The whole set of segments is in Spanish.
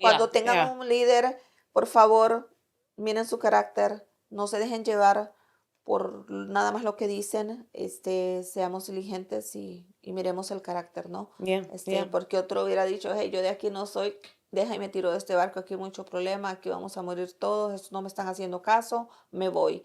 Cuando Yeah, tengan yeah. un líder, por favor, miren su carácter, no se dejen llevar por nada más lo que dicen, seamos diligentes y miremos el carácter, ¿no? Yeah, yeah. Porque otro hubiera dicho, hey, yo de aquí no soy, deja y me tiro de este barco, aquí hay mucho problema, aquí vamos a morir todos, estos no me están haciendo caso, me voy.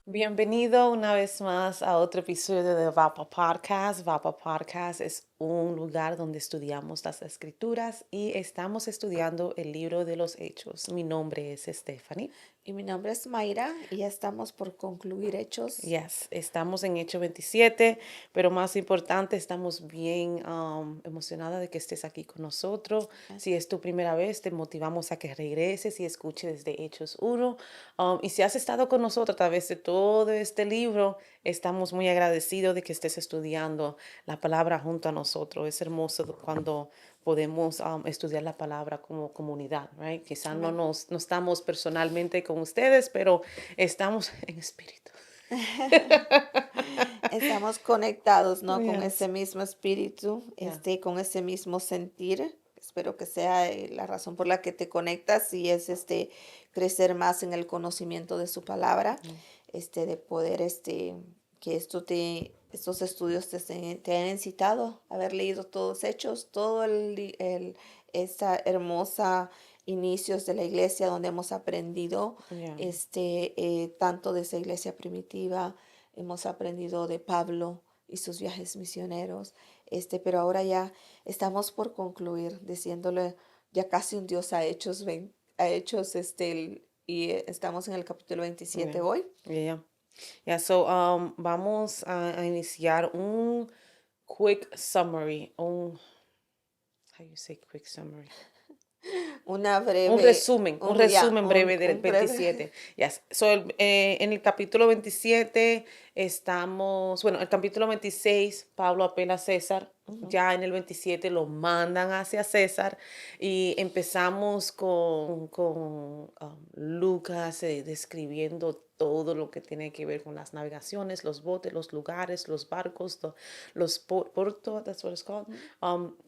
Bienvenido una vez más a otro episodio de Vapa Podcast. Vapa Podcast es un lugar donde estudiamos las escrituras y estamos estudiando el libro de los Hechos. Mi nombre es Stephanie. Y mi nombre es Mayra y ya estamos por concluir Hechos. Yes, estamos en Hechos 27, pero más importante, estamos bien emocionada de que estés aquí con nosotros. Si es tu primera vez, te motivamos a que regreses y escuches desde Hechos 1. Y si has estado con nosotros a través de todo este libro, estamos muy agradecidos de que estés estudiando la palabra junto a nosotros. Es hermoso cuando podemos estudiar la palabra como comunidad, right? Quizás no estamos personalmente con ustedes, pero estamos en espíritu. Estamos conectados, ¿no? Con ese Yes. mismo espíritu, Yeah. con ese mismo sentir. Espero que sea la razón por la que te conectas y es crecer más en el conocimiento de su palabra, de poder que estos estudios te han incitado a haber leído todos hechos, todo esta hermosa inicios de la iglesia donde hemos aprendido Yeah. tanto de esa iglesia primitiva, hemos aprendido de Pablo y sus viajes misioneros, pero ahora ya estamos por concluir diciéndole ya casi un Dios y estamos en el capítulo 27 Yeah. hoy. Yeah. Yeah. So, vamos a iniciar un quick summary. How you say quick summary? Una Un breve, resumen, un resumen breve del un breve. 27. Yes. So, en el capítulo 27 estamos, bueno, el capítulo 26, Pablo apela a César. Ya en el 27 lo mandan hacia César y empezamos con Lucas describiendo todo lo que tiene que ver con las navegaciones, los botes, los lugares, los barcos, los puertos, that's what it's called.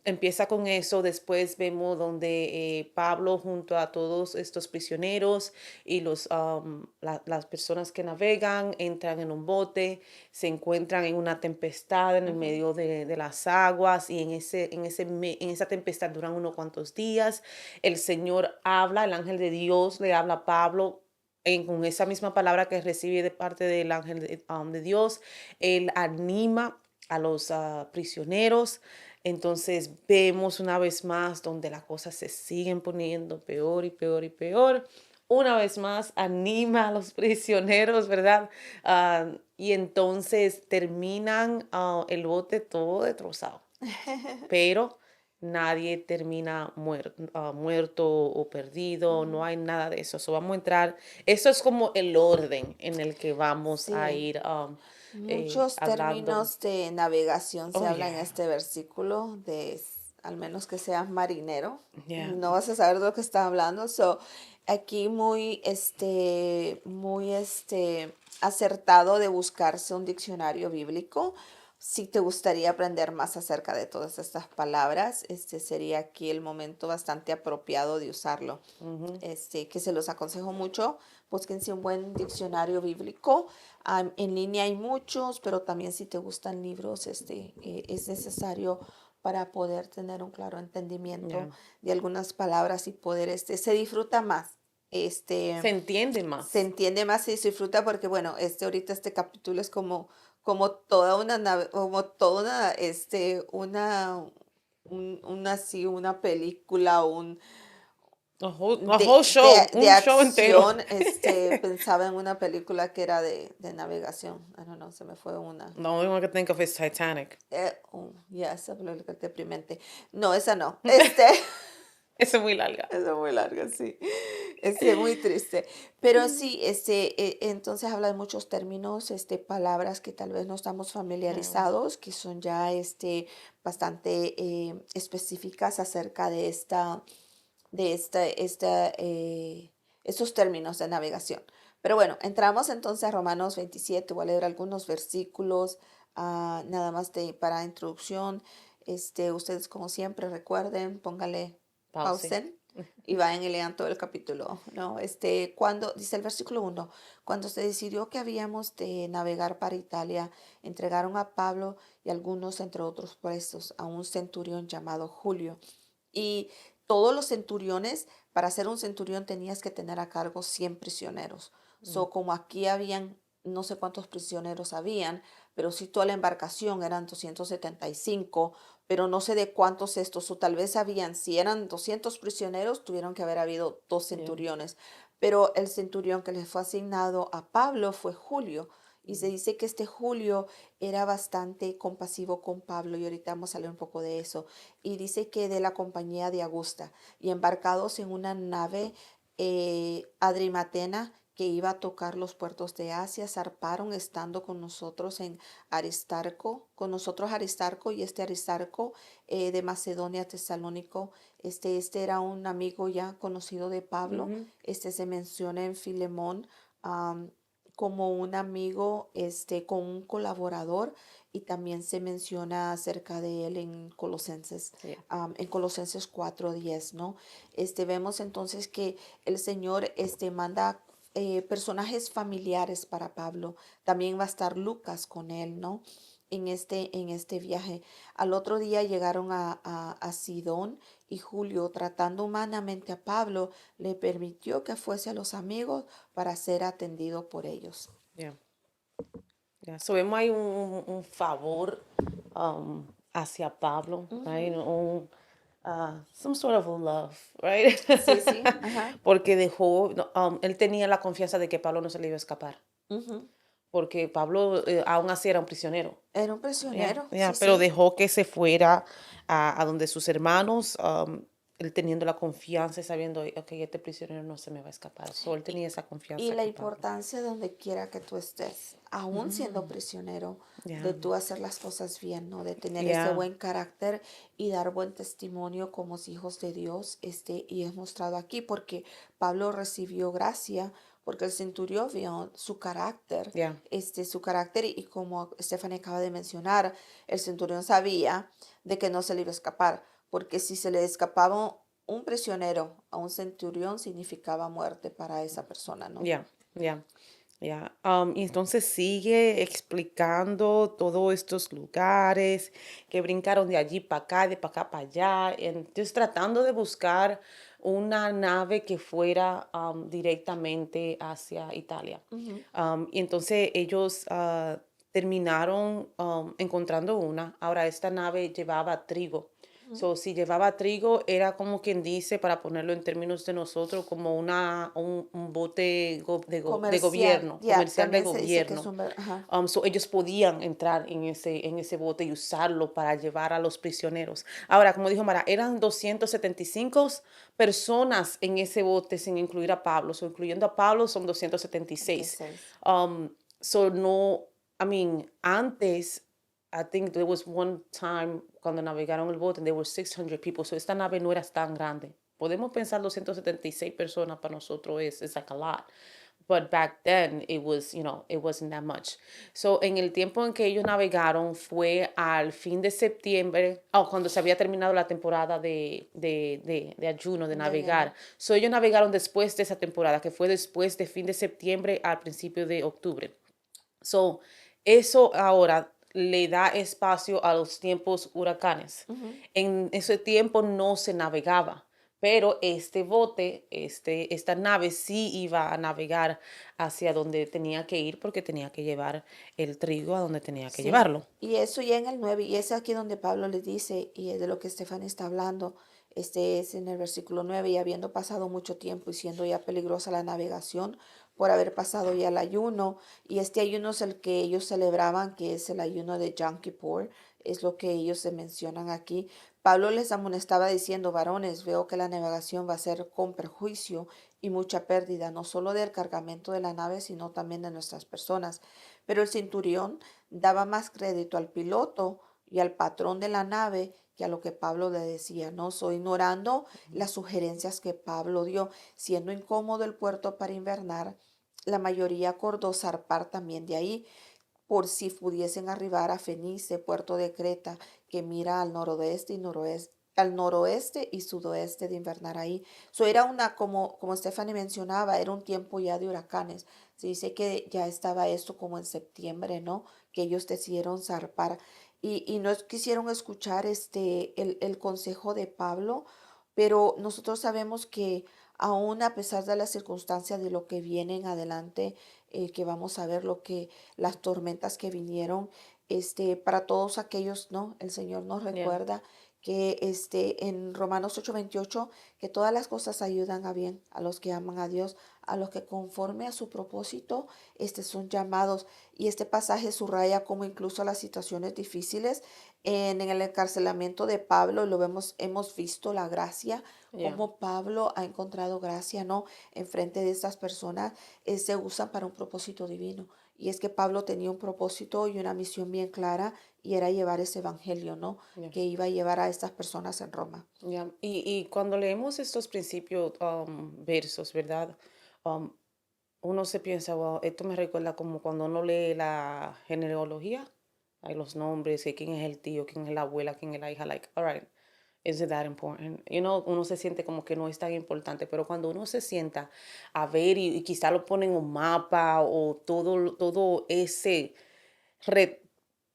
Empieza con eso, después vemos donde Pablo junto a todos estos prisioneros y las personas que navegan entran en un bote, se encuentran en una tempestad en el medio de las aguas y en esa tempestad duran unos cuantos días. El Señor habla, el ángel de Dios le habla a Pablo con esa misma palabra que recibe de parte del ángel de Dios. Él anima a los prisioneros. Entonces vemos una vez más donde las cosas se siguen poniendo peor y peor y peor. Una vez más anima a los prisioneros, ¿verdad? Y entonces terminan el bote todo destrozado. Pero nadie termina muerto o perdido, no hay nada de eso. So, vamos a entrar, eso es como el orden en el que vamos a Sí, ir muchos hablando. términos de navegación se Oh, hablan en yeah, este versículo, al menos que seas marinero, yeah. no vas a saber de lo que está hablando. So, aquí muy acertado de buscarse un diccionario bíblico. Si te gustaría aprender más acerca de todas estas palabras, este sería aquí el momento bastante apropiado de usarlo. Que se los aconsejo mucho. Búsquense un buen diccionario bíblico. En línea hay muchos, pero también si te gustan libros, es necesario para poder tener un claro entendimiento Yeah. de algunas palabras y poder, se disfruta más. Se entiende Se más. entiende más y se disfruta porque, bueno, ahorita este capítulo es como toda una nave, como toda una película, A whole show, de un show entero. acción. Pensaba en una película que era de navegación. I don't know, se me fue una. The only one I can think of is Titanic. Ya, esa película deprimente. No, esa no. Esa es muy larga. Esa es muy larga, sí. Muy triste. Pero sí, entonces habla de muchos términos, palabras que tal vez no estamos Mm, familiarizados, que son ya, bastante específicas acerca de estos términos de navegación. Pero bueno, entramos entonces a Romanos 27. Voy a leer algunos versículos, nada más para introducción. Ustedes como siempre recuerden, póngale Pause. pausen y vayan y lean todo el capítulo, ¿no? Cuando, dice el versículo 1, cuando se decidió que habíamos de navegar para Italia, entregaron a Pablo y algunos, entre otros presos, a un centurión llamado Julio. Y todos los centuriones, para ser un centurión tenías que tener a cargo 100 prisioneros. Mm, Como aquí habían, no sé cuántos prisioneros habían, pero sí toda la embarcación eran 275, pero no sé de cuántos estos, o tal vez habían, si eran 200 prisioneros, tuvieron que haber habido dos yeah, centuriones. Pero el centurión que les fue asignado a Pablo fue Julio. Y se mm, dice que este Julio era bastante compasivo con Pablo, y ahorita vamos a hablar un poco de eso. Y dice que de la compañía de Augusta, y embarcados en una nave adrimatena que iba a tocar los puertos de Asia, zarparon estando con nosotros en Aristarco, con nosotros Aristarco, y este Aristarco de Macedonia, Tesalónico, este era un amigo ya conocido de Pablo. mhm, Se menciona en Filemón, am, como un amigo, con un colaborador, y también se menciona acerca de él yeah, en Colosenses 4:10, ¿no? Vemos entonces que el Señor, manda personajes familiares para Pablo. También va a estar Lucas con él, ¿no? En este viaje. Al otro día llegaron a Sidón, y Julio, tratando humanamente a Pablo, le permitió que fuese a los amigos para ser atendido por ellos. yeah, yeah. So vemos ahí un favor hacia Pablo, right? Ujú. Some sort of love, right? Sí, sí, ajá. Porque dejó, no, él tenía la confianza de que Pablo no se le iba a escapar, Ujú. porque Pablo aún así era un prisionero. Era un Ya, prisionero, sí, ya, pero sí. dejó que se fuera a donde sus hermanos, él teniendo la confianza y sabiendo, ok, este prisionero no se me va a escapar. So, él Y, tenía esa y confianza la con Pablo. importancia de donde quiera que tú estés, aún siendo prisionero, de Ya, tú hacer las cosas bien, ¿no? De tener ese ya, buen carácter y dar buen testimonio como hijos de Dios, y es mostrado aquí porque Pablo recibió gracia porque el centurión vio ya, su carácter, y como Stephanie acaba de mencionar, el centurión sabía de que no se le iba a escapar, porque si se le escapaba un prisionero a un centurión, significaba muerte para esa persona, ¿no? ya, ya, ya. Y entonces sigue explicando todos estos lugares que brincaron de allí para acá, de para acá para allá. Entonces tratando de buscar una nave que fuera directamente hacia Italia. Ujú, Y entonces ellos terminaron encontrando una. Ahora, esta nave llevaba trigo. ujú. So, si llevaba trigo, era como quien dice, para ponerlo en términos de nosotros, como un bote de Comercial, gobierno, ya, comercial de también se dice que es gobierno. un... Ajá. So ellos podían entrar en ese bote y usarlo para llevar a los prisioneros. Ahora, como dijo Mara, eran 275 personas en ese bote sin incluir a Pablo. So, incluyendo a Pablo son 276. 36. So no, I mean, antes, I think there was one time cuando navegaron el bote and there were 600 people. So esta nave no era tan grande. Podemos pensar 276 personas para nosotros es like a lot. But back then it wasn't that much. So en el tiempo en que ellos navegaron fue al fin de septiembre, cuando se había terminado la temporada de ayuno, de De ayuno. navegar. So ellos navegaron después de esa temporada, que fue después de fin de septiembre al principio de octubre. So, eso ahora le da espacio a los tiempos huracanes. Ujú. En ese tiempo no se navegaba, pero este bote, esta nave sí iba a navegar hacia donde tenía que ir porque tenía que llevar el trigo a donde tenía que Sí, llevarlo. y eso ya en el 9, y es aquí donde Pablo les dice, y es de lo que Estefan está hablando, es en el versículo 9: y habiendo pasado mucho tiempo y siendo ya peligrosa la navegación por haber pasado ya el ayuno, y este ayuno es el que ellos celebraban, que es el ayuno de Yom Kippur, es lo que ellos se mencionan aquí. Pablo les amonestaba diciendo, varones, veo que la navegación va a ser con perjuicio y mucha pérdida, no solo del cargamento de la nave, sino también de nuestras personas. Pero el centurión daba más crédito al piloto y al patrón de la nave que a lo que Pablo le decía, ¿no? So, ignorando las sugerencias que Pablo dio, siendo incómodo el puerto para invernar, la mayoría acordó zarpar también de ahí por si pudiesen arribar a Fenice, puerto de Creta, que mira al noroeste y noroeste, al noroeste y sudoeste de invernar ahí. So era una, como Stephanie mencionaba, era un tiempo ya de huracanes. Se dice que ya estaba esto como en septiembre, ¿no? Que ellos decidieron zarpar y no quisieron escuchar el consejo de Pablo, pero nosotros sabemos que aún a pesar de las circunstancias de lo que viene en adelante, que vamos a ver lo que las tormentas que vinieron, para todos aquellos, ¿no? El Señor nos Yeah. recuerda que en Romanos 8:28, que todas las cosas ayudan a bien a los que aman a Dios, a los que conforme a su propósito, son llamados. Y este pasaje subraya como incluso las situaciones difíciles en el encarcelamiento de Pablo, lo vemos, hemos visto la gracia, Yeah. como Pablo ha encontrado gracia, ¿no? En frente de estas personas, se usan para un propósito divino. Y es que Pablo tenía un propósito y una misión bien clara y era llevar ese evangelio, ¿no? Yeah. Que iba a llevar a estas personas en Roma. Yeah. Y cuando leemos estos principios, versos, ¿verdad? Um, Uno se piensa, wow, esto me recuerda como cuando uno lee la genealogía, hay los nombres, que quién es el tío, quién es la abuela, quién es la hija, like, all right, is it that important? You know, uno se siente como que no es tan importante, pero cuando uno se sienta a ver y quizá lo pone en un mapa o todo ese red,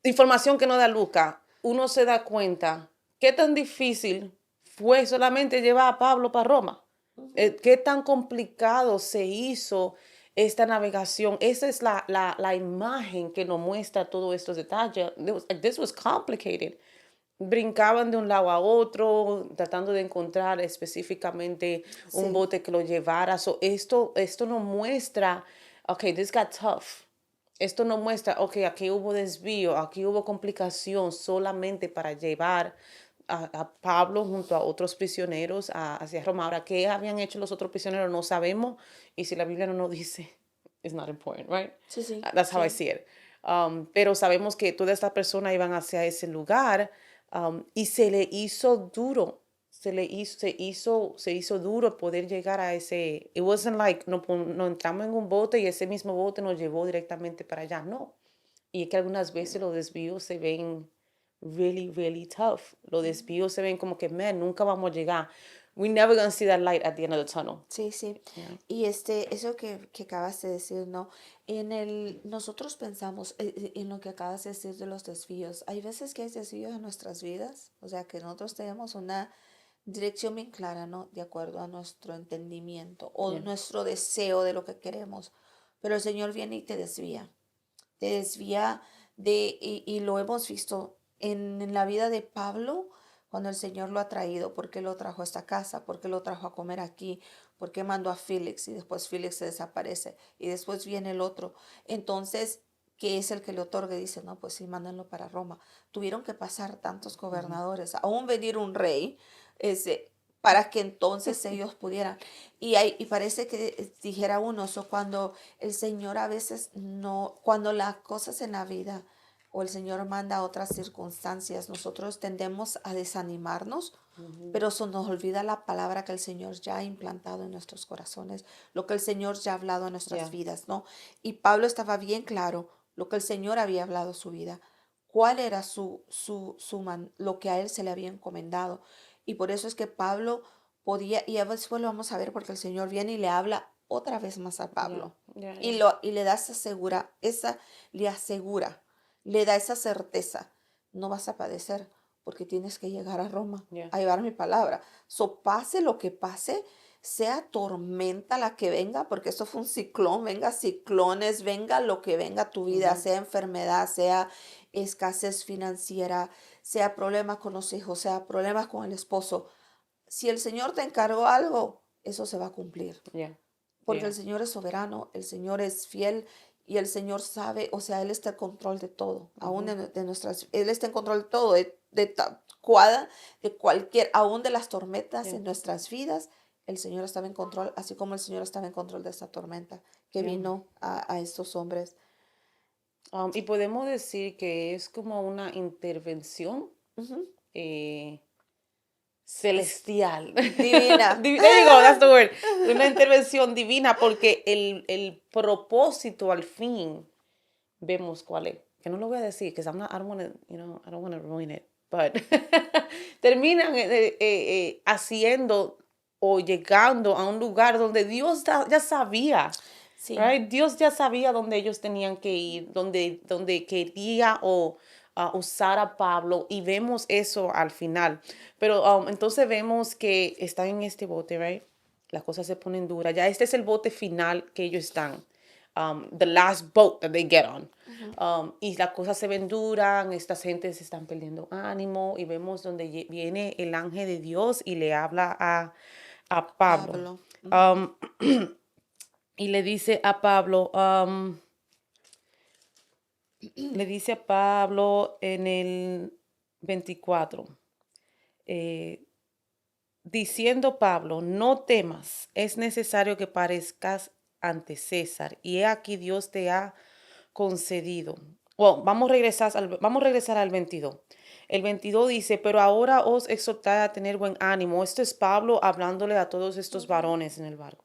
información que no da Luca, uno se da cuenta qué tan difícil fue solamente llevar a Pablo para Roma. Ujú. Qué tan complicado se hizo esta navegación. Esa es la imagen que nos muestra todos estos detalles. This was complicated. Brincaban de un lado a otro, tratando de encontrar específicamente un Sí, bote que lo llevara. So, esto nos muestra, okay, this got tough. Esto nos muestra, ok, aquí hubo desvío, aquí hubo complicación solamente para llevar a Pablo junto a otros prisioneros hacia Roma. Ahora, ¿qué habían hecho los otros prisioneros? No sabemos. Y si la Biblia no nos dice, it's not important, right? sí, sí, That's how I sí. see it. Pero sabemos que todas estas personas iban hacia ese lugar, y se le hizo duro. Se hizo duro poder llegar a ese. It wasn't like no entramos en un bote y ese mismo bote nos llevó directamente para allá. No. Y es que algunas veces los desvíos se ven really, really tough. Los desvíos se ven como que, man, nunca vamos a llegar. We never gonna see that light at the end of the tunnel. Sí, sí. Yeah. Y eso que acabas de decir, ¿no? Nosotros pensamos en lo que acabas de decir de los desvíos. Hay veces que hay desvíos en nuestras vidas, o sea, que nosotros tenemos una dirección bien clara, ¿no? De acuerdo a nuestro entendimiento o Yeah. nuestro deseo de lo que queremos. Pero el Señor viene y te desvía y lo hemos visto en la vida de Pablo, cuando el Señor lo ha traído, porque lo trajo a esta casa, porque lo trajo a comer aquí, porque mandó a Félix y después Félix se desaparece y después viene el otro. Entonces, ¿qué es el que le otorga? Y dice, no, pues sí, mándenlo para Roma. Tuvieron que pasar tantos Mhm. gobernadores, aún venir un rey, para que entonces ellos pudieran. Y parece que dijera uno, eso cuando el Señor a veces no, cuando las cosas en la vida o el Señor manda otras circunstancias, nosotros tendemos a desanimarnos, Mhm. pero se nos olvida la palabra que el Señor ya ha implantado en nuestros corazones, lo que el Señor ya ha hablado en nuestras Yeah. vidas, ¿no? Y Pablo estaba bien claro lo que el Señor había hablado en su vida, cuál era lo que a él se le había encomendado. Y por eso es que Pablo podía, y después lo vamos a ver porque el Señor viene y le habla otra vez más a Yeah. Pablo. Yeah. Y, Yeah. y le da le asegura, le da esa certeza. No vas a padecer porque tienes que llegar a Roma Yeah. a llevar mi palabra. So pase lo que pase, sea tormenta la que venga, porque esto fue un ciclón, venga ciclones, venga lo que venga a tu vida, Mhm. sea enfermedad, sea escasez financiera, sea problemas con los hijos, sea problemas con el esposo. Si el Señor te encargó algo, eso se va a cumplir Yeah. porque Yeah. el Señor es soberano, el Señor es fiel y el Señor sabe, o sea, Él está en control de todo, aún de nuestras, Él está en control de todo, de cualquier, aún de las tormentas Yeah, en nuestras vidas, el Señor estaba en control, así como el Señor estaba en control de esta tormenta que yeah. vino a estos hombres. Y podemos decir que es como una intervención Ujú. eh, Es celestial. divina. There you go, that's the word. Una intervención divina porque el propósito al fin vemos cuál es. Que no lo voy a decir, because I don't want to, I don't want to ruin it. But terminan haciendo o llegando a un lugar donde Dios ya sabía. Sí, Right? Dios ya sabía dónde ellos tenían que ir, dónde quería o usar a Pablo y vemos eso al final. Pero entonces vemos que están en este bote, right? Las cosas se ponen duras. Ya este es el bote final que ellos están. The last boat that they get on. Y las cosas se ven duras, estas gentes se están perdiendo ánimo y vemos donde viene el ángel de Dios y le habla a Pablo. Pablo. Um, y le dice a Pablo, le dice a Pablo en el 24, eh, diciendo Pablo, no temas, es necesario que parezcas ante César, y he aquí Dios te ha concedido. Bueno, vamos a regresar al 22. El 22 dice, pero ahora os exhortaré a tener buen ánimo. Esto es Pablo hablándole a todos estos Ujú, varones en el barco.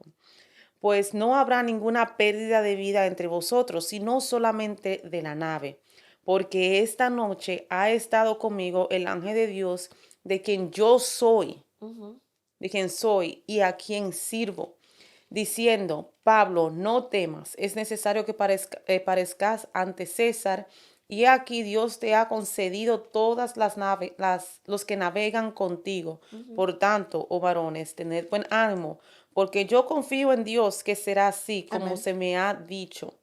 Pues no habrá ninguna pérdida de vida entre vosotros, sino solamente de la nave, porque esta noche ha estado conmigo el ángel de Dios, de quien yo soy, ujú. de quien soy y a quien sirvo, diciendo, Pablo, no temas, es necesario que parezcas ante César, y aquí Dios te ha concedido todas las naves, los que navegan contigo. Ujú. Por tanto, oh varones, tened buen ánimo, porque yo confío en Dios que será así como Amén. se me ha dicho.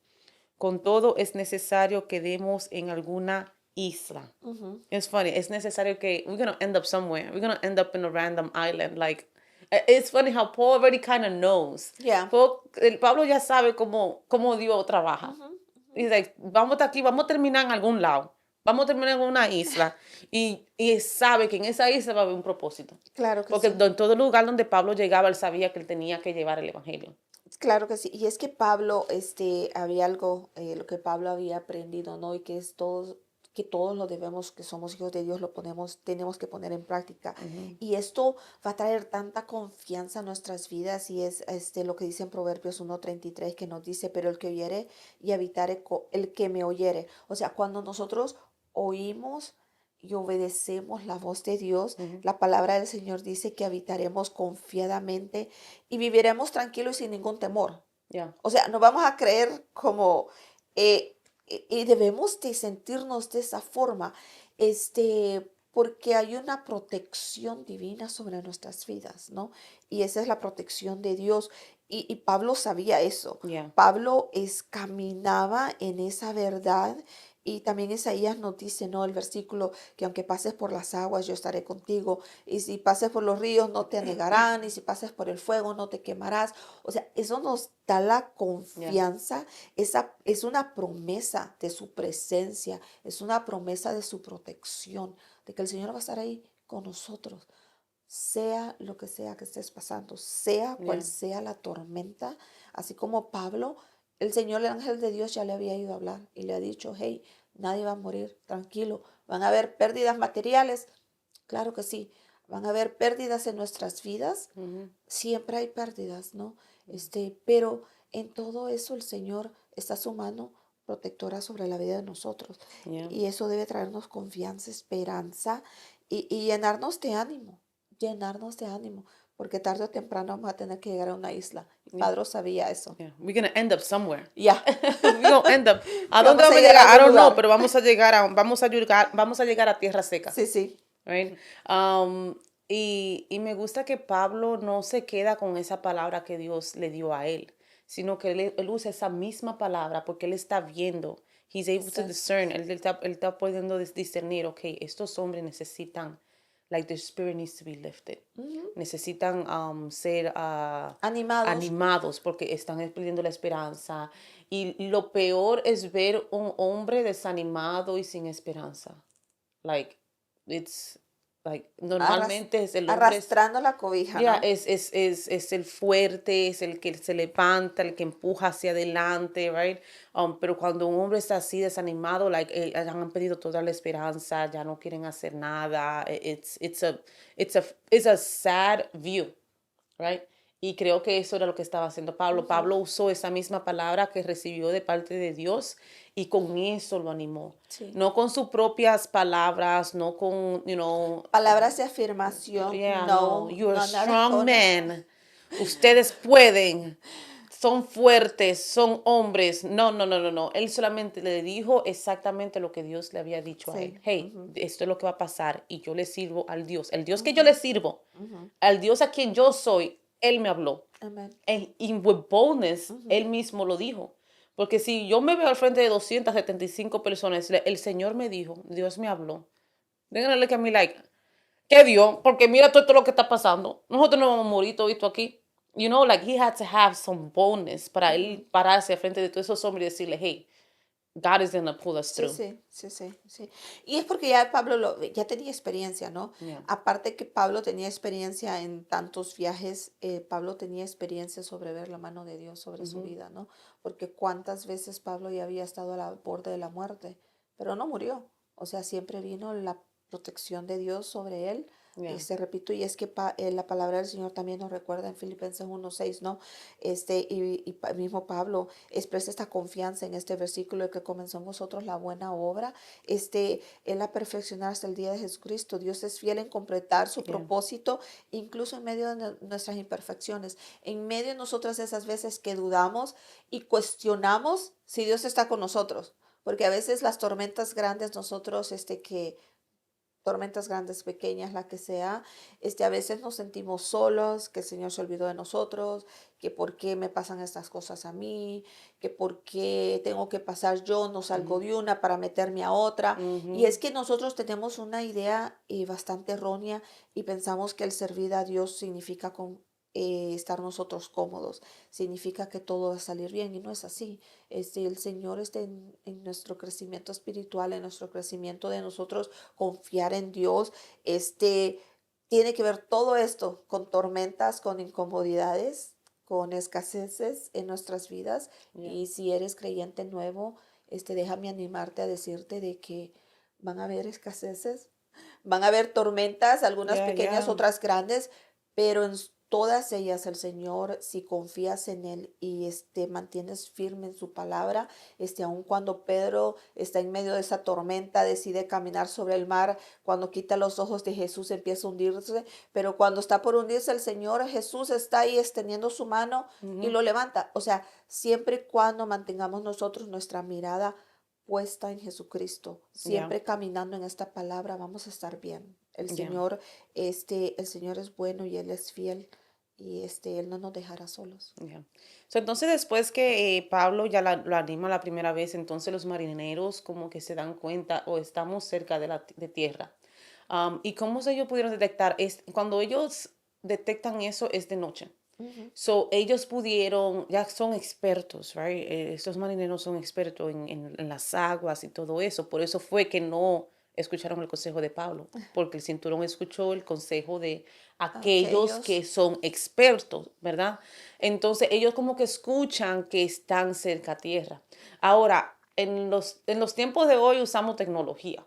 Con todo es necesario que demos en alguna isla. Ujú. It's funny. Es necesario que we're gonna end up somewhere. We're gonna end up in a random island. Like it's funny how Paul already kind of knows. Yeah. Pablo ya sabe cómo Dios trabaja. Ujú, ujú. He's like, vamos a estar aquí, vamos a terminar en algún lado. Vamos a terminar en una isla. Y sabe que en esa isla va a haber un propósito. Claro que Porque sí. en todo lugar donde Pablo llegaba, él sabía que él tenía que llevar el evangelio. Claro que sí. Y es que Pablo, había algo, lo que Pablo había aprendido, ¿no? Y que todos lo debemos, que somos hijos de Dios, tenemos que poner en práctica. Ujú. Y esto va a traer tanta confianza a nuestras vidas y es lo que dice en Proverbios 1:33 que nos dice, pero el que oyere y habitare, el que me oyere. O sea, cuando nosotros oímos y obedecemos la voz de Dios, Ujú. la palabra del Señor dice que habitaremos confiadamente y viviremos tranquilos y sin ningún temor. Yeah. O sea, nos vamos a creer como, y debemos de sentirnos de esa forma, porque hay una protección divina sobre nuestras vidas, ¿no? Y esa es la protección de Dios. Y Pablo sabía eso. Yeah. Pablo caminaba en esa verdad. Y también Isaías nos dice, ¿no? El versículo que aunque pases por las aguas, yo estaré contigo. Y si pases por los ríos, no te anegarán. Y si pases por el fuego, no te quemarás. O sea, eso nos da la Yeah. confianza. Esa es una promesa de su presencia. Es una promesa de su protección. De que el Señor va a estar ahí con nosotros. Sea lo que estés pasando. Sea cual Yeah. sea la tormenta. Así como Pablo, el Señor, el ángel de Dios ya le había ido a hablar. Y le ha dicho, hey, nadie va a morir. Tranquilo. Van a haber pérdidas materiales. Claro que sí. Van a haber pérdidas en nuestras vidas. Ujú. Siempre hay pérdidas, ¿no? Pero en todo eso el Señor está su mano protectora sobre la vida de nosotros. Yeah. Y eso debe traernos confianza, esperanza y llenarnos de ánimo, porque tarde o temprano vamos a tener que llegar a una isla. Y Yeah. Padre sabía eso. Yeah. We're gonna end up somewhere. Ya, We're gonna end up. ¿A dónde vamos a vamos a llegar a llegar? I algún don't know, lugar. pero vamos a llegar a tierra seca. Sí, sí. Right? Y me gusta que Pablo no se queda con esa palabra que Dios le dio a él, sino que él usa esa misma palabra porque él está viendo. He's able to Exacto. discern. Él está pudiendo discernir, ok, estos hombres necesitan like their spirit needs to be lifted. Ujú. Necesitan ser Animados. animados porque están perdiendo la esperanza. Y lo peor es ver un hombre desanimado y sin esperanza. Like, it's like, arras- normalmente es el hombre arrastrando la cobija, ya, ¿no? es el fuerte, es el que se levanta, el que empuja hacia adelante, right? Pero cuando un hombre está así desanimado, like, han perdido toda la esperanza, ya no quieren hacer nada. It's a sad view, right? Y creo que eso era lo que estaba haciendo Pablo. Ujú. Pablo usó esa misma palabra que recibió de parte de Dios y con eso lo animó. Sí. No con sus propias palabras, no con, Palabras de afirmación, yeah, no, no, you're a no nada strong con... man. Ustedes pueden. Son fuertes, son hombres. No, no, no, no, no. Él solamente le dijo exactamente lo que Dios le había dicho a él. Sí. Hey, Ujú, esto es lo que va a pasar y yo le sirvo al Dios. El Dios que yo ujú, le sirvo, ujú. al Dios a quien yo soy, Él me habló. Amén. Y with boldness, Ujú. Él mismo lo dijo. Porque si yo me veo al frente de 275 personas, el Señor me dijo, Dios me habló. Díganle que a mí, like, ¿qué dio? Porque mira todo esto lo que está pasando. Nosotros no vamos a morir todito aquí. You know, like he had to have some boldness para Ujú. él pararse al frente de todos esos hombres y decirle, hey, God is gonna pull us Sí, through. sí, sí, sí, sí. Y es porque ya Pablo ya tenía experiencia, ¿no? Yeah. Aparte que Pablo tenía experiencia en tantos viajes, Pablo tenía experiencia sobre ver la mano de Dios sobre su Mhm. vida, ¿no? Porque cuántas veces Pablo ya había estado a la borde de la muerte, pero no murió. O sea, siempre vino la protección de Dios sobre él. Yeah. Repito, y es que la palabra del Señor también nos recuerda en Filipenses 1:6, ¿no? Mismo Pablo expresa esta confianza en este versículo de que comenzó en vosotros la buena obra, Él la perfeccionar hasta el día de Jesucristo. Dios es fiel en completar su Yeah. propósito, incluso en medio de nuestras imperfecciones, en medio de nosotras esas veces que dudamos y cuestionamos si Dios está con nosotros. Porque a veces las tormentas grandes, nosotros, tormentas grandes, pequeñas, la que sea, a veces nos sentimos solos, que el Señor se olvidó de nosotros, que por qué me pasan estas cosas a mí, que por qué tengo que pasar yo, no salgo Mhm. de una para meterme a otra. Y Mhm. es que nosotros tenemos una idea bastante errónea y pensamos que el servir a Dios significa estar nosotros cómodos, significa que todo va a salir bien y no es así. El Señor está en nuestro crecimiento espiritual, en nuestro crecimiento de nosotros confiar en Dios, tiene que ver todo esto con tormentas, con incomodidades, con escaseces en nuestras vidas. Yeah. Y si eres creyente nuevo, déjame animarte a decirte de que van a haber escaseces, van a haber tormentas, algunas Yeah. pequeñas, Yeah. otras grandes, pero en todas ellas el Señor, si confías en Él y mantienes firme en su palabra, aun cuando Pedro está en medio de esa tormenta, decide caminar sobre el mar, cuando quita los ojos de Jesús empieza a hundirse, pero cuando está por hundirse el Señor, Jesús está ahí extendiendo su mano y Mhm. lo levanta. O sea, siempre y cuando mantengamos nosotros nuestra mirada puesta en Jesucristo, Yeah. siempre caminando en esta palabra, vamos a estar bien. Yeah. El Señor es bueno y Él es fiel y Él no nos dejará solos. Yeah. So, entonces después que Pablo ya lo anima la primera vez, entonces los marineros como que se dan cuenta o estamos cerca de tierra. ¿Y cómo ellos pudieron detectar? Cuando ellos detectan eso es de noche. Ujú. So, ellos pudieron, ya son expertos, right? Estos marineros son expertos en las aguas y todo eso. Por eso fue que no escucharon el consejo de Pablo, porque el cinturón escuchó el consejo de aquellos que Aquellos, son expertos, ¿verdad? Entonces, ellos como que escuchan que están cerca a tierra. Ahora, en los tiempos de hoy usamos tecnología.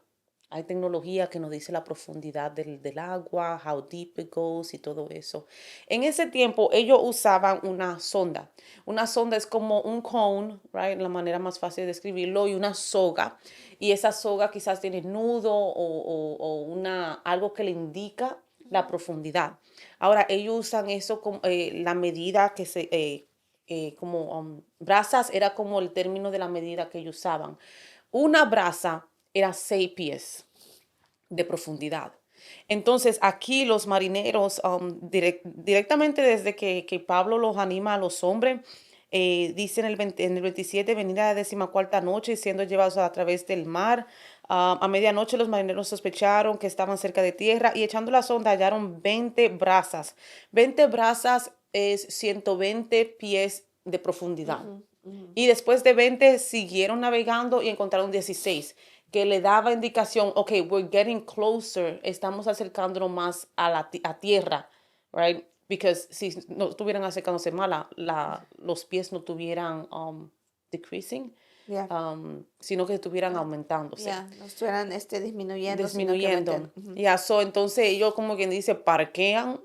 Hay tecnología que nos dice la profundidad del agua, how deep it goes y todo eso. En ese tiempo ellos usaban una sonda. Una sonda es como un cone, right? La manera más fácil de describirlo, y una soga. Y esa soga quizás tiene nudo o algo que le indica la profundidad. Ahora ellos usan eso como la medida que como brazas era como el término de la medida que ellos usaban. Una braza era 6 pies de profundidad. Entonces, aquí los marineros, directamente desde que Pablo los anima a los hombres, dice en el 27, venida la 14ª noche, siendo llevados a través del mar, A medianoche los marineros sospecharon que estaban cerca de tierra y echando la sonda hallaron 20 brazas. 20 brazas es 120 pies de profundidad. Ujú, ujú. Y después de 20 siguieron navegando y encontraron 16, que le daba indicación, ok, we're getting closer, estamos acercándonos más a tierra, right? Because si no estuvieran acercándose más, los pies no estuvieran decreasing, Ya, sino que estuvieran ya, aumentándose, ya, no estuvieran disminuyendo, sino que disminuyendo. ujú. Ya, entonces ellos como quien dice, parquean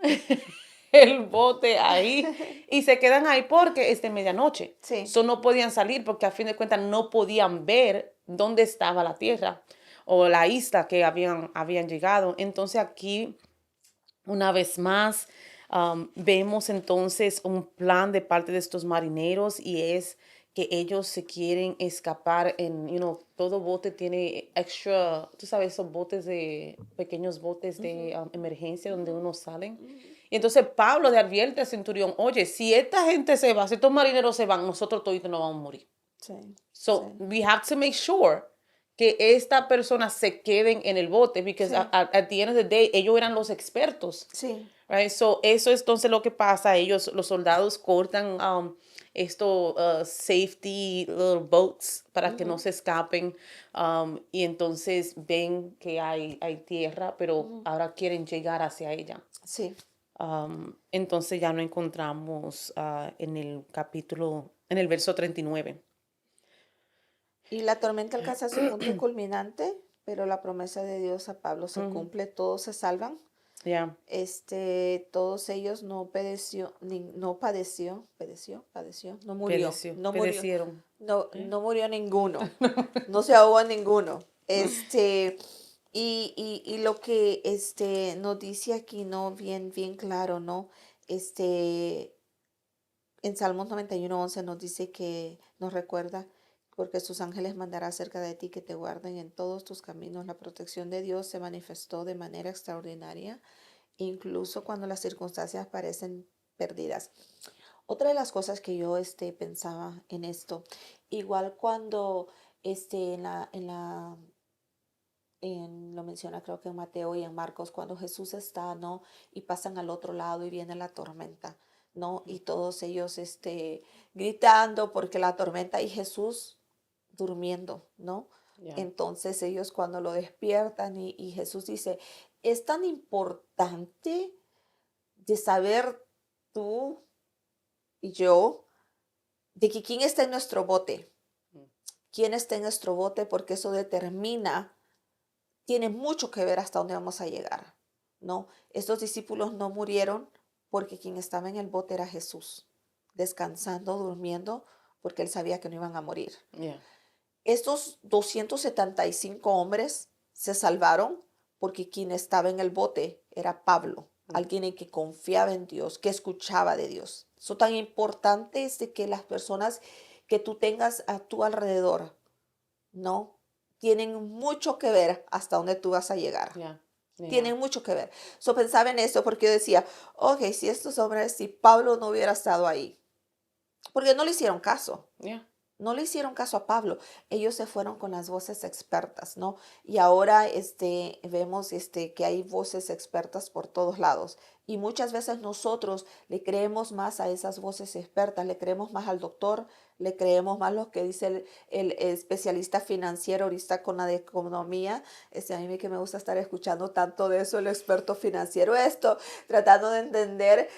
el bote ahí y se quedan ahí porque es de medianoche. Sí, So no podían salir porque a fin de cuentas no podían ver dónde estaba la tierra o la isla que habían llegado. Entonces aquí, una vez más, vemos entonces un plan de parte de estos marineros y es que ellos se quieren escapar todo bote tiene extra, tú sabes, esos pequeños botes ujú, de emergencia donde uno salen. ujú. Y entonces Pablo le advierte al centurión, oye, si esta gente se va, si estos marineros se van, nosotros todos nos vamos a morir. Sí, So sí, we have to make sure que esta persona se queden en el bote, because sí, at the end of the day, ellos eran los expertos. sí, Right? So, eso es entonces lo que pasa. Los soldados cortan estos safety little boats para que no ujú, se escapen. Y entonces ven que hay tierra, pero ujú. ahora quieren llegar hacia ella. Sí. Entonces ya no encontramos en el verso 39. Y la tormenta alcanza su punto culminante, pero la promesa de Dios a Pablo se Ujú. cumple, todos se salvan. Ya, Todos ellos no pereció, no padeció, no murió, Perecieron. no, ¿Eh? no murió ninguno, no se ahogó ninguno. Y lo que nos dice aquí, ¿no? Bien, bien claro, ¿no? Este, en Salmos 91:11 nos dice que nos recuerda, porque sus ángeles mandará cerca de ti que te guarden en todos tus caminos. La protección de Dios se manifestó de manera extraordinaria, incluso cuando las circunstancias parecen perdidas. Otra de las cosas que yo pensaba en esto, igual cuando lo menciona creo que en Mateo y en Marcos, cuando Jesús está, ¿no? Y pasan al otro lado y viene la tormenta, ¿no? Y todos ellos, gritando porque la tormenta y Jesús durmiendo, ¿no? ya, Entonces ellos cuando lo despiertan y Jesús dice, es tan importante de saber tú y yo, de que quién está en nuestro bote, quién está en nuestro bote, porque eso determina, tiene mucho que ver hasta dónde vamos a llegar, ¿no? Estos discípulos no murieron porque quien estaba en el bote era Jesús, descansando, durmiendo, porque él sabía que no iban a morir. ya, Estos 275 hombres se salvaron porque quien estaba en el bote era Pablo, alguien en que confiaba en Dios, que escuchaba de Dios. Eso tan importante es de que las personas que tú tengas a tu alrededor, ¿no? Tienen mucho que ver hasta dónde tú vas a llegar. ya, ya, Tienen mucho que ver. Pensaba en eso porque yo decía, ok, si estos hombres, si Pablo no hubiera estado ahí, porque no le hicieron caso. ya, No le hicieron caso a Pablo, ellos se fueron con las voces expertas, ¿no? Y ahora vemos que hay voces expertas por todos lados. Y muchas veces nosotros le creemos más a esas voces expertas, le creemos más al doctor, le creemos más lo que dice el especialista financiero ahorita con la de economía. A mí que me gusta estar escuchando tanto de eso, el experto financiero, tratando de entender,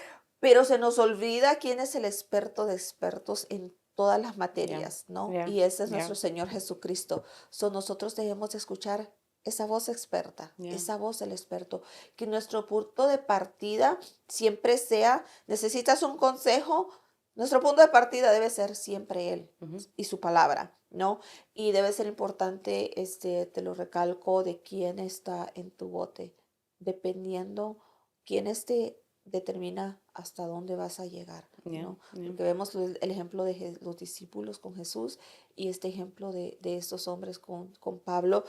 pero se nos olvida quién es el experto de expertos en todas las ya, materias, ¿no? ya, Y ese es nuestro ya, Señor Jesucristo. Nosotros debemos de escuchar esa voz experta, ya. esa voz del experto, que nuestro punto de partida siempre sea, necesitas un consejo, nuestro punto de partida debe ser siempre Él Ujú. y su palabra, ¿no? Y debe ser importante, te lo recalco, de quién está en tu bote, dependiendo quién determina hasta dónde vas a llegar, Ya, ¿no? ya, Porque vemos el ejemplo de los discípulos con Jesús y este ejemplo de estos hombres con Pablo,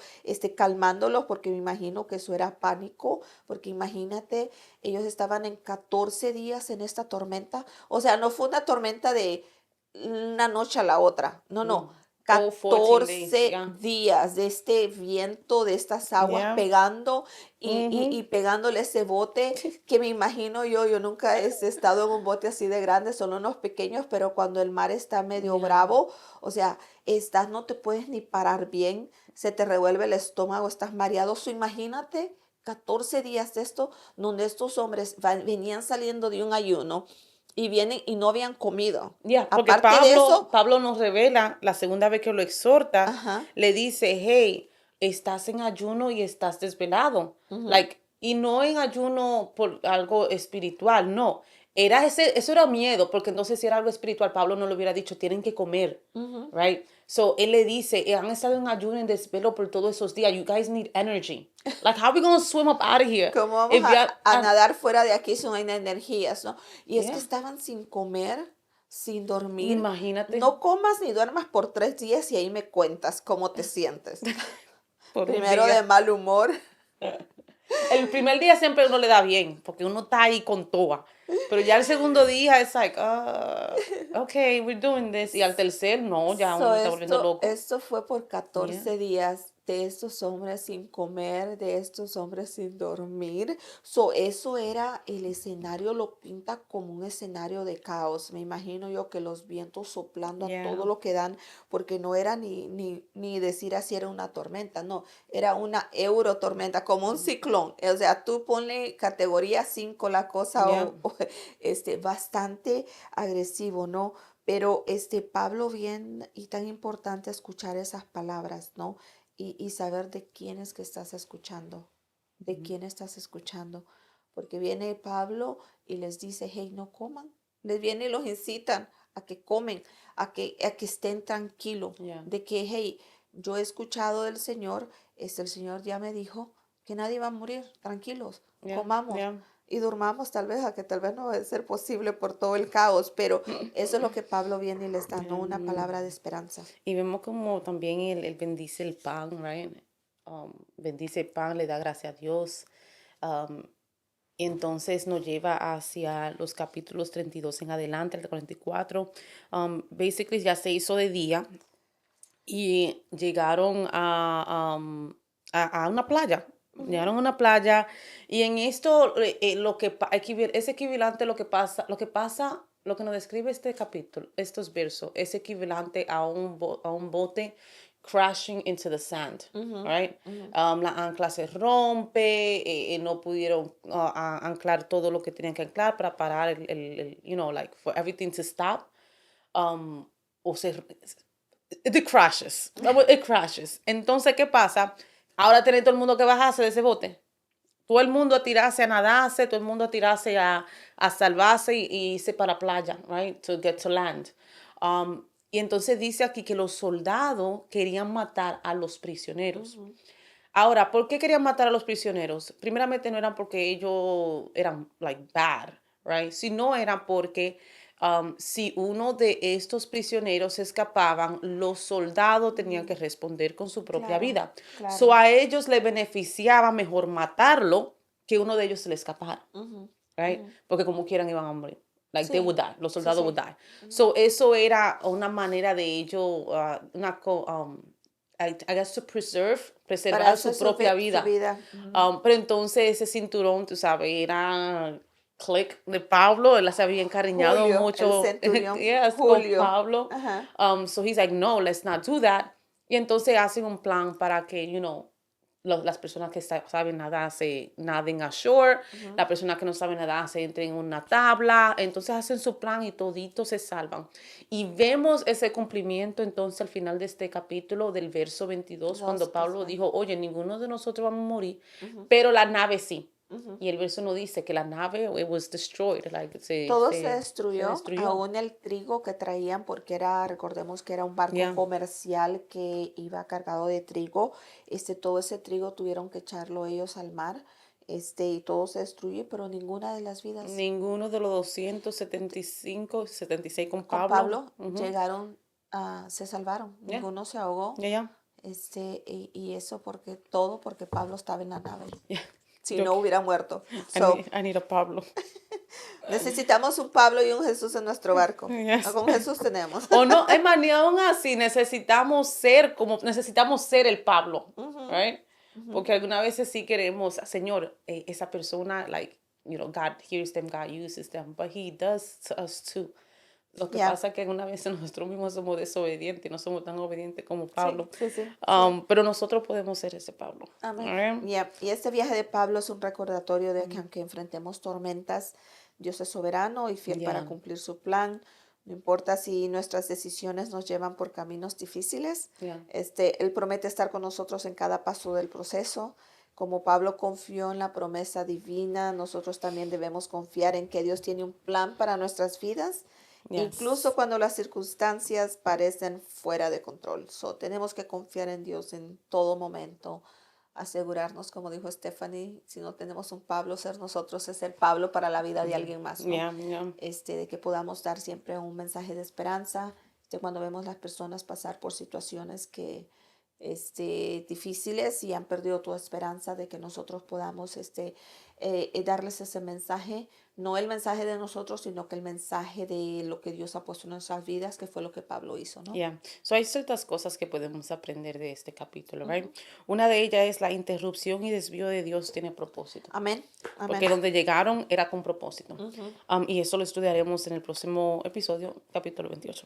calmándolos, porque me imagino que eso era pánico, porque imagínate, ellos estaban en 14 días en esta tormenta, o sea, no fue una tormenta de una noche a la otra, no, no, no, Oh, 14 days, 14 yeah. días de este viento, de estas aguas Yeah. pegando y Mhm. pegándole ese bote que me imagino yo nunca he estado en un bote así de grande, son unos pequeños, pero cuando el mar está medio Yeah. bravo, o sea, estás, no te puedes ni parar bien, se te revuelve el estómago, estás mareado. So, imagínate 14 días de esto, donde estos hombres venían saliendo de un ayuno y vienen y no habían comido. Ya, porque Aparte de eso, Pablo nos revela, la segunda vez que lo exhorta, ajá, le dice, hey, estás en ayuno y estás desvelado. ujú, Like, y no en ayuno por algo espiritual, no. Eso era miedo, porque entonces si era algo espiritual, Pablo no le hubiera dicho, tienen que comer, ujú. right? So, él le dice, han estado en ayuno y en desvelo por todos esos días. You guys need energy. Like, how we gonna swim up out of here? ¿Cómo vamos If you a nadar fuera de aquí si no hay energías, no? Y es que yeah, estaban sin comer, sin dormir. imagínate, No comas ni duermas por 3 días y ahí me cuentas cómo te sientes. por un Primero de día. mal humor. El primer día siempre uno le da bien, porque uno está ahí con toa. Pero ya el segundo día es like, okay, we're doing this. Y al tercer, no, ya uno So, se está volviendo loco. esto fue por Yeah, 14 días de estos hombres sin comer, de estos hombres sin dormir. So, eso era el escenario, lo pinta como un escenario de caos. Me imagino yo que los vientos soplando a todo yeah, lo que dan, porque no era ni decir así era una tormenta, no, era una eurotormenta, como un ciclón. O sea, tú ponle categoría 5 la cosa yeah, bastante agresivo, ¿no? Pero Pablo bien y tan importante escuchar esas palabras, ¿no? Y saber de quién es que estás escuchando, de mhm, quién estás escuchando. Porque viene Pablo y les dice, hey, no coman. Les viene y los incitan a que comen, a que estén tranquilos, yeah, de que, hey, yo he escuchado del Señor, el Señor ya me dijo que nadie va a morir, tranquilos, yeah, comamos yeah. y durmamos tal vez, a que tal vez no va a ser posible por todo el caos, pero eso es lo que Pablo viene y les da, ¿no? Una Yeah. palabra de esperanza. Y vemos como también él bendice el pan, right? Bendice el pan, le da gracias a Dios. Um, y entonces nos lleva hacia los capítulos 32 en adelante, el 44. Basically ya se hizo de día y llegaron a una playa. Ujú, Llegaron a una playa y en esto es equivalente a lo que nos describe este capítulo, estos versos, es equivalente a a un bote crashing into the sand, ujú, right? ujú. La ancla se rompe, no pudieron anclar todo lo que tenían que anclar para parar like for everything to stop. Um, o se, it crashes. It crashes. Entonces, ¿qué pasa? Ahora tiene todo el mundo que bajarse de ese bote. Todo el mundo a tirarse a nadarse, todo el mundo a tirarse a salvarse y irse para la playa, right? To get to land. Y entonces dice aquí que los soldados querían matar a los prisioneros. Ujú, Ahora, ¿por qué querían matar a los prisioneros? Primeramente no eran porque ellos eran like bad, right? Sino eran porque si uno de estos prisioneros escapaban, los soldados tenían que ujú. responder con su propia Claro, vida. So claro. a ellos les beneficiaba mejor matarlo que uno de ellos se le escapara, Ujú, right? ujú. Porque como quieran iban a morir. Like they Sí, would die, los sí, soldados would sí. die. Ujú. So eso era una manera de ellos, I guess to Para preservar eso su es propia su vida. vida. Ujú. Pero entonces ese cinturón, tú sabes, era click de Pablo, él se había encariñado Julio, el mucho, centurión, yes, con Julio. Pablo. Ajá. So he's like, no, let's not do that. Y entonces hacen un plan para que, las personas que saben nadar se naden ashore, Ujú. las personas que no saben nadar se entren en una tabla, entonces hacen su plan y toditos se salvan. Y vemos ese cumplimiento entonces al final de este capítulo del verso 22 Dos, cuando Pablo ajá. dijo, oye, ninguno de nosotros vamos a morir, Ujú, pero la nave sí. ujú. Y el verso no dice que la nave it was destroyed, like Todo se se destruyó, destruyó. aún el trigo que traían, porque era, recordemos que era un barco Yeah. comercial que iba cargado de trigo. Todo ese trigo tuvieron que echarlo ellos al mar, y todo se destruyó, pero ninguna de las vidas Ninguno de los 275, 76 con con Pablo. Pablo Ujú. llegaron, se salvaron, Yeah, ninguno se ahogó, yeah, yeah. y eso todo porque Pablo estaba en la nave, Yeah. si Yo, no hubiera muerto. I So, need a Pablo. Necesitamos un Pablo y un Jesús en nuestro barco. Yes. Con Jesús tenemos. O no, ni aún así necesitamos ser el Pablo, Ujú, right? ujú. Porque algunas veces sí queremos, Señor, esa persona, God hears them, God uses them, but He does to us too. Lo que Ya, pasa es que algunas veces nosotros mismos somos desobedientes, no somos tan obedientes como sí, Pablo. sí, sí, sí. Pero nosotros podemos ser ese Pablo. Amén. All right? Ya, y este viaje de Pablo es un recordatorio de que aunque enfrentemos tormentas, Dios es soberano y fiel para Yeah, cumplir su plan. No importa si nuestras decisiones nos llevan por caminos difíciles, yeah. Él promete estar con nosotros en cada paso del proceso. Como Pablo confió en la promesa divina, nosotros también debemos confiar en que Dios tiene un plan para nuestras vidas, incluso Yes. cuando las circunstancias parecen fuera de control. Tenemos que confiar en Dios en todo momento, asegurarnos, como dijo Stephanie, si no tenemos un Pablo, ser nosotros es el Pablo para la vida de alguien más, ¿no? Yeah, yeah. De que podamos dar siempre un mensaje de esperanza, cuando vemos las personas pasar por situaciones difíciles y han perdido toda esperanza de que nosotros podamos darles ese mensaje, no el mensaje de nosotros, sino que el mensaje de lo que Dios ha puesto en nuestras vidas, que fue lo que Pablo hizo, ¿no? Yeah. So hay ciertas cosas que podemos aprender de este capítulo, right? Ujú. Una de ellas es la interrupción y desvío de Dios tiene propósito. Amén, amén. Porque donde llegaron era con propósito. Ujú. Y eso lo estudiaremos en el próximo episodio, capítulo 28.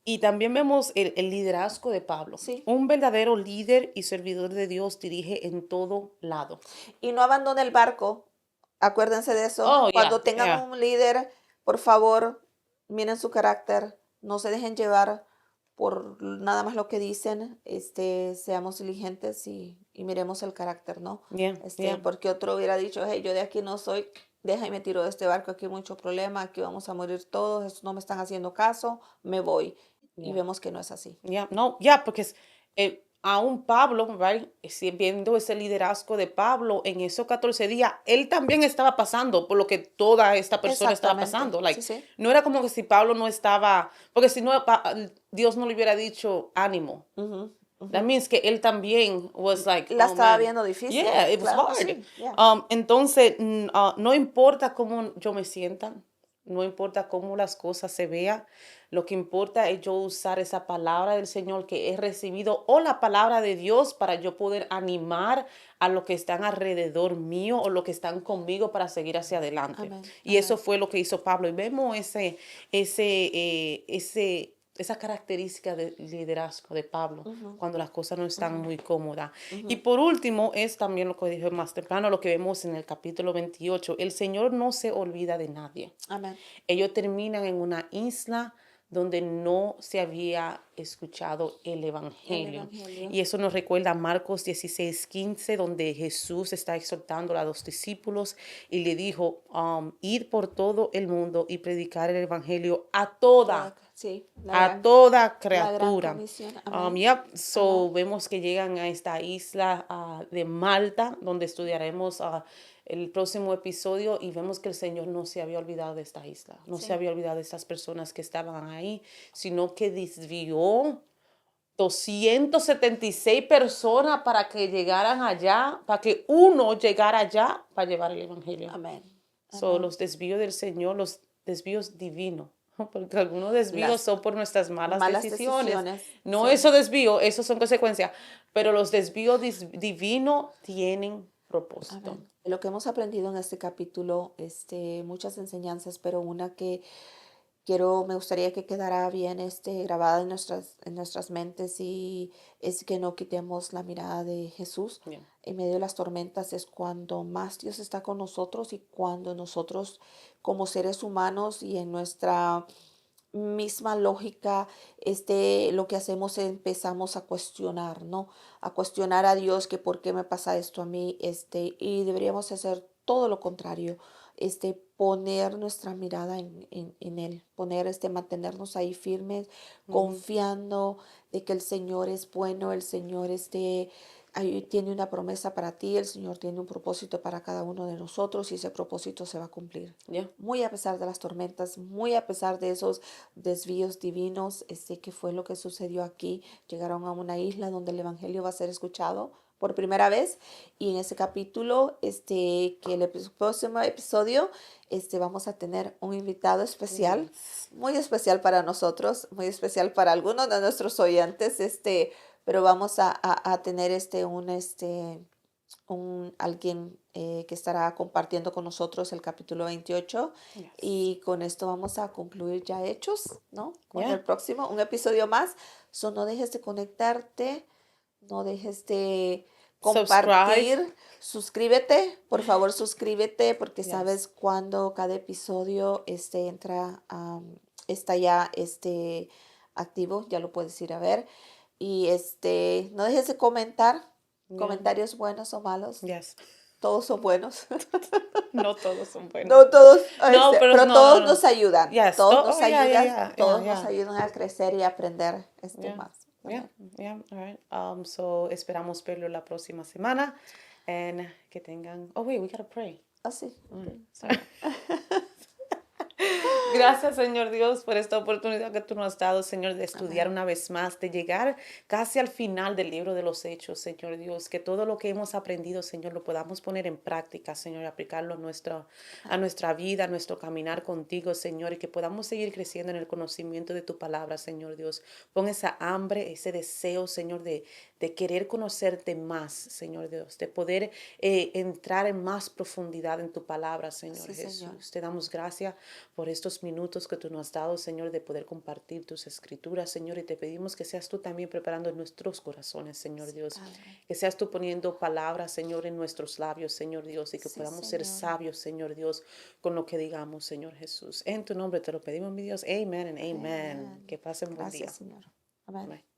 Y también vemos el liderazgo de Pablo. Sí. Un verdadero líder y servidor de Dios dirige en todo lado. Y no abandone el barco. Acuérdense de eso. Oh, yeah, Cuando tengan yeah, un líder, por favor, miren su carácter. No se dejen llevar por nada más lo que dicen. Seamos diligentes y miremos el carácter, ¿no? yeah, yeah, Porque otro hubiera dicho, hey, yo de aquí no soy, deja y me tiro de este barco, aquí hay mucho problema, aquí vamos a morir todos, estos no me están haciendo caso, me voy. Y yeah. vemos que no es así. Yeah, no, yeah, porque aún Pablo, right, viendo ese liderazgo de Pablo en esos 14 días, él también estaba pasando por lo que toda esta persona estaba Exactamente. pasando. Sí, Like, sí. no era como que si Pablo no estaba, porque si no, Dios no le hubiera dicho ánimo. Ujú, That ujú. means que él también was like, La oh estaba man, viendo difícil. yeah, it was Claro que hard. sí. Ya. Entonces, no importa cómo yo me sienta, no importa cómo las cosas se vean, lo que importa es yo usar esa palabra del Señor que he recibido o la palabra de Dios para yo poder animar a los que están alrededor mío o los que están conmigo para seguir hacia adelante. Amén. Y eso Amén. fue lo que hizo Pablo. Y vemos esa característica de liderazgo de Pablo Ujú, cuando las cosas no están ujú, muy cómodas. Y ujú. por último, es también lo que dije más temprano, lo que vemos en el capítulo 28. El Señor no se olvida de nadie. Amén. Ellos terminan en una isla donde no se había escuchado el El Evangelio. Evangelio. Y eso nos recuerda a Marcos 16:15, donde Jesús está exhortando a los discípulos y le dijo, ir por todo el mundo y predicar el Evangelio Sí, a toda la gran criatura. comisión. Amén. Amén. So vemos que llegan a esta isla de Malta, donde estudiaremos el próximo episodio y vemos que el Señor no se había olvidado de esta isla, no se Sí. había olvidado de estas personas que estaban ahí, sino que desvió 276 personas para que llegaran allá, para que uno llegara allá para llevar el Evangelio. Amén. So, Amén. los desvíos del Señor, los desvíos divinos, porque algunos desvíos Las son por nuestras malas malas decisiones. decisiones. No Sí. esos desvíos, esos son consecuencias, pero los desvíos divinos tienen propósito. Amén. Lo que hemos aprendido en este capítulo, muchas enseñanzas, pero una que me gustaría que quedara bien grabada en nuestras mentes y es que no quitemos la mirada de Jesús. Yeah. En medio de las tormentas es cuando más Dios está con nosotros y cuando nosotros como seres humanos y en nuestra misma lógica, lo que hacemos es empezamos a cuestionar, ¿no? A cuestionar a Dios que por qué me pasa esto a mí, y deberíamos hacer todo lo contrario, poner nuestra mirada en Él, mantenernos ahí firmes, Ujú. confiando de que el Señor es bueno, el Señor, ahí tiene una promesa para ti, el Señor tiene un propósito para cada uno de nosotros y ese propósito se va a cumplir. Yeah. Muy a pesar de las tormentas, muy a pesar de esos desvíos divinos, que fue lo que sucedió aquí. Llegaron a una isla donde el Evangelio va a ser escuchado, por primera vez. Y en ese capítulo, que el próximo episodio, vamos a tener un invitado especial, Yes. muy especial para nosotros, muy especial para algunos de nuestros oyentes, pero vamos a tener alguien que estará compartiendo con nosotros el capítulo 28 Yes. y con esto vamos a concluir ya hechos, ¿no? Con Yeah. el próximo, un episodio más. So, no dejes de conectarte, no dejes de Subscribe. compartir, suscríbete, por favor suscríbete porque Yes. sabes cuando cada episodio está ya activo, ya lo puedes ir a ver. Y no dejes de comentar, Yeah. comentarios buenos o malos, Yes. todos son buenos. No todos son buenos. No todos, No, pero pero no, no, todos no. nos ayudan, Yes. todos nos Oh, yeah, yeah, ayudan, yeah, yeah, todos nos yeah. ayudan a crecer y aprender Yeah. más. Yeah. Amén. Yeah. All right. So esperamos verlo la próxima semana. And que tengan. Oh, wait, we gotta pray. Así. Sorry. Gracias, Señor Dios, por esta oportunidad que tú nos has dado, Señor, de estudiar Amén. una vez más, de llegar casi al final del libro de los Hechos, Señor Dios, que todo lo que hemos aprendido, Señor, lo podamos poner en práctica, Señor, y aplicarlo a nuestra vida, a nuestro caminar contigo, Señor, y que podamos seguir creciendo en el conocimiento de tu palabra, Señor Dios. Pon esa hambre, ese deseo, Señor, de querer conocerte más, Señor Dios, de poder entrar en más profundidad en tu palabra, Señor Sí, Señor. Jesús. Te damos gracias por estos minutos que tú nos has dado, Señor, de poder compartir tus escrituras, Señor, y te pedimos que seas tú también preparando nuestros corazones, Señor Dios, Padre. que seas tú poniendo palabras, Señor, en nuestros labios, Señor Dios, y que Sí, podamos ser Señor. sabios, Señor Dios, con lo que digamos, Señor Jesús. En tu nombre te lo pedimos, mi Dios. Amen and amen. Amén. Que pasen buen día. Gracias, Señor. Amén. Bye.